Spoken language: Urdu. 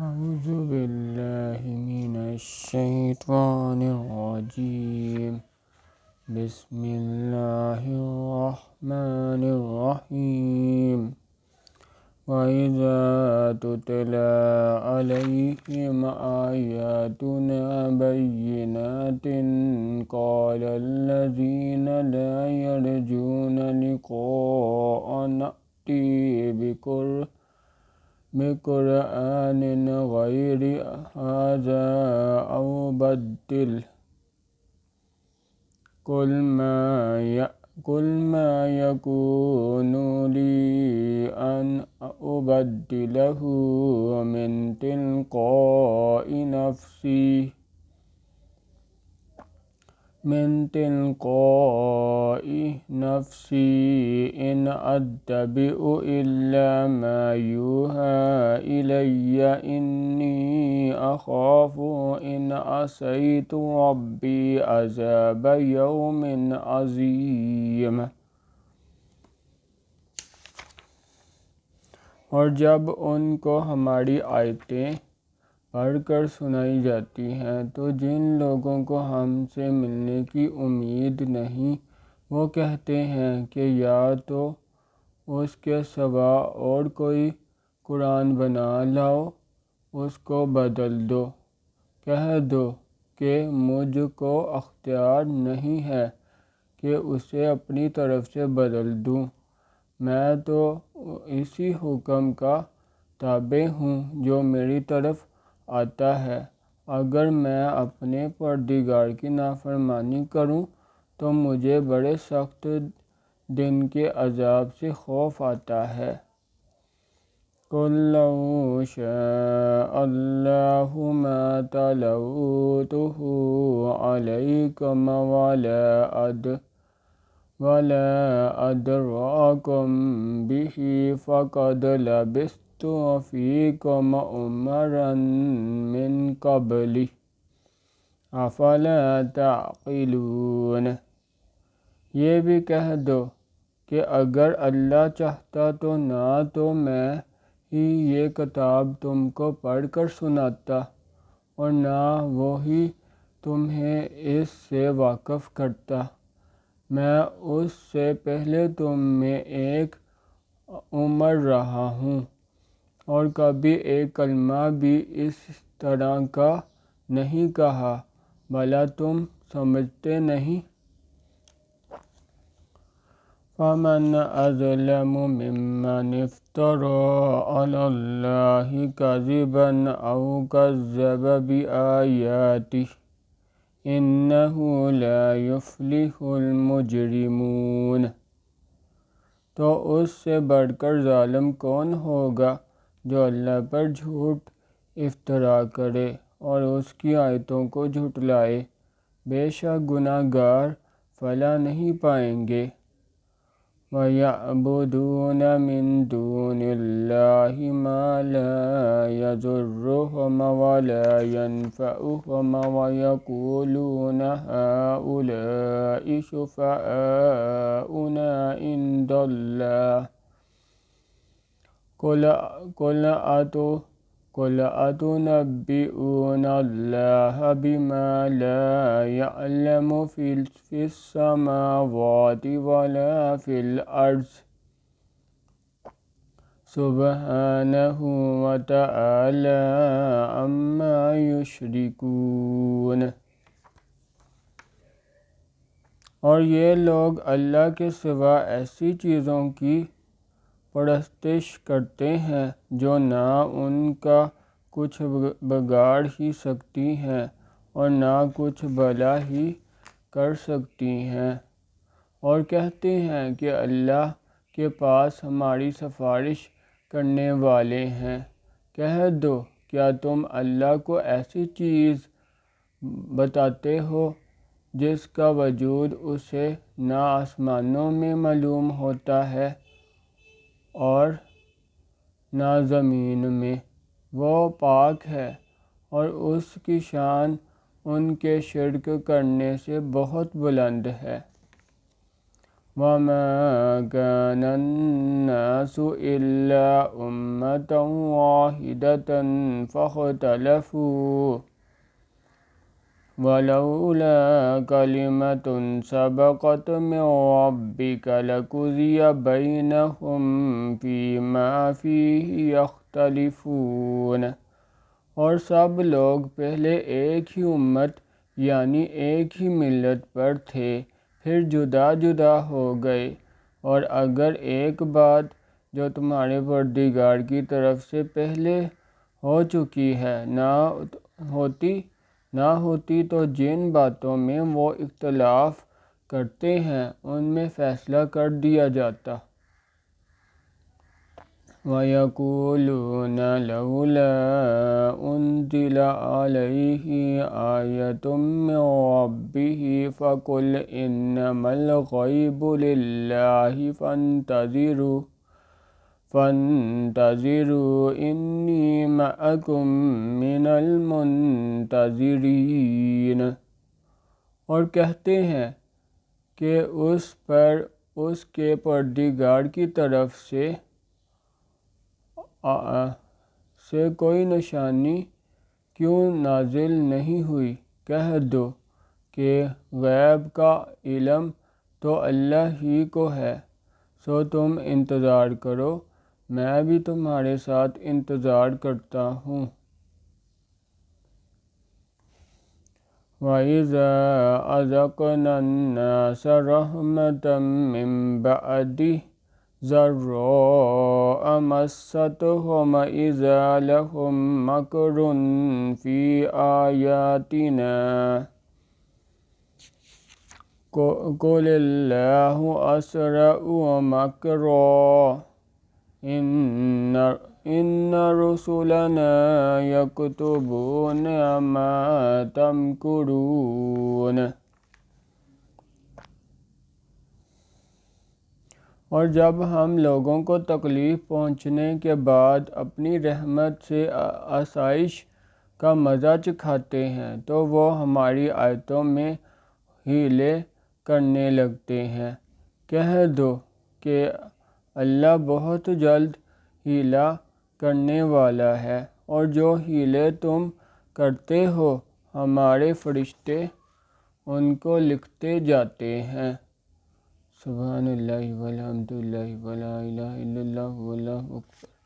أعوذ بالله من الشيطان الرجيم بسم الله الرحمن الرحيم وإذا تتلى عليهم آياتنا بينات قال الذين لا يرجون لقاءنا ائت بقرآن غير هذا أو بدله قل ما يكون لي أن أبدله من تلقاء نفسي إن أتبع إلا ما يوحى إلي إني أخاف إن عصيت ربي عذاب يوم عظيم۔ اور جب ان کو ہماری آیتیں پڑھ کر سنائی جاتی ہیں تو جن لوگوں کو ہم سے ملنے کی امید نہیں وہ کہتے ہیں کہ یا تو اس کے سوا اور کوئی قرآن بنا لاؤ، اس کو بدل دو۔ کہہ دو کہ مجھ کو اختیار نہیں ہے کہ اسے اپنی طرف سے بدل دوں، میں تو اسی حکم کا تابع ہوں جو میری طرف آتا ہے۔ اگر میں اپنے پروردگار کی نافرمانی کروں تو مجھے بڑے سخت دن کے عذاب سے خوف آتا ہے۔ قُل لَّوْ شَاءَ اللَّهُ مَا تَلَوْتُهُ عَلَيْكُمْ وَلَا أَدْرَاكُمْ بِهِ فَقَدْ لَبِثْتُ فِيكُمْ أُمَرًا مِّن قَبْلِهِ أَفَلَا تَعْقِلُونَ۔ یہ بھی کہہ دو کہ اگر اللہ چاہتا تو نہ تو میں ہی یہ کتاب تم کو پڑھ کر سناتا اور نہ وہی تمہیں اس سے واقف کرتا۔ میں اس سے پہلے تم میں ایک عمر رہا ہوں اور کبھی ایک کلمہ بھی اس طرح کا نہیں کہا، بھلا تم سمجھتے نہیں؟ فَمَنْ أَظْلَمُ مِمَّنِ افْتَرَىٰ عَلَى اللَّهِ كَذِبًا أَوْ كَذَّبَ بِآيَاتِهِ إِنَّهُ لَا يُفْلِحُ الْمُجْرِمُونَ۔ تو اس سے بڑھ کر ظالم کون ہوگا جو اللہ پر جھوٹ افطرا کرے اور اس کی آیتوں کو جھٹلائے؟ بے شک گناہ گار فلاح نہیں پائیں گے۔ وَيَعْبُدُونَ مِن دُونِ اللَّهِ مَا لَا يَضُرُّهُمْ وَلَا يَنفَعُهُمْ وَيَقُولُونَ هَٰؤُلَاءِ شُفَعَاؤُنَا عِندَ اللَّهِ قُلْ أَتُنَبِّئُونَ اللَّهَ بِمَا لَا يَعْلَمُ فِي السَّمَاوَاتِ وَلَا فِي الْأَرْضِ سُبْحَانَهُ وَتَعَالَىٰ عَمَّا يُشْرِكُونَ۔ اور یہ لوگ اللہ کے سوا ایسی چیزوں کی پرستش کرتے ہیں جو نہ ان کا کچھ بگاڑ ہی سکتی ہیں اور نہ کچھ بھلا ہی کر سکتی ہیں، اور کہتے ہیں کہ اللہ کے پاس ہماری سفارش کرنے والے ہیں۔ کہہ دو کیا تم اللہ کو ایسی چیز بتاتے ہو جس کا وجود اسے نہ آسمانوں میں معلوم ہوتا ہے اور نہ زمین میں؟ وہ پاک ہے اور اس کی شان ان کے شرک کرنے سے بہت بلند ہے۔ وَمَا كَانَ النَّاسُ إِلَّا أُمَّةً وَاحِدَةً فَاخْتَلَفُوا وَلَوْلَا كَلِمَةٌ سَبَقَتْ مِنْ رَبِّكَ لَقُضِيَ بَيْنَهُمْ فِيمَا فِيهِ يَخْتَلِفُونَ۔ اور سب لوگ پہلے ایک ہی امت یعنی ایک ہی ملت پر تھے، پھر جدا جدا ہو گئے، اور اگر ایک بات جو تمہارے پروردگار کی طرف سے پہلے ہو چکی ہے نہ ہوتی تو جن باتوں میں وہ اختلاف کرتے ہیں ان میں فیصلہ کر دیا جاتا۔ وَيَقُولُونَ لَوْلَا أُنزِلَ عَلَيْهِ آيَةٌ مِّن رَّبِّهِ فَقُلْ إِنَّمَا الْغَيْبُ لِلَّهِ فَانتَظِرُوا إِنِّي مَعَكُم مِّنَ الْمُنتَظِرِينَ۔ اور کہتے ہیں کہ اس پر اس کے پروردگار کی طرف سے کوئی نشانی کیوں نازل نہیں ہوئی؟ کہہ دو کہ غیب کا علم تو اللہ ہی کو ہے، سو تم انتظار کرو، میں بھی تمہارے ساتھ انتظار کرتا ہوں۔ وَإِذَا أَذَقْنَا النَّاسَ رَحْمَةً مِّن بَعْدِ ضَرَّاءَ مَسَّتْهُمْ إِذَا لَهُم مَّكْرٌ فِي آيَاتِنَا قُلِ اللَّهُ أَسْرَعُ مَكْرًا إِنَّ رُسُلَنَا يَكْتُبُونَ مَا تَمْكُرُونَ۔ اور جب ہم لوگوں کو تکلیف پہنچنے کے بعد اپنی رحمت سے آسائش کا مزہ چکھاتے ہیں تو وہ ہماری آیتوں میں حیلے کرنے لگتے ہیں۔ کہہ دو کہ اللہ بہت جلد حیلہ کرنے والا ہے، اور جو حیلے تم کرتے ہو ہمارے فرشتے ان کو لکھتے جاتے ہیں۔ سبحان اللہ والحمد للہ ولا الہ الا اللہ واللہ اکبر۔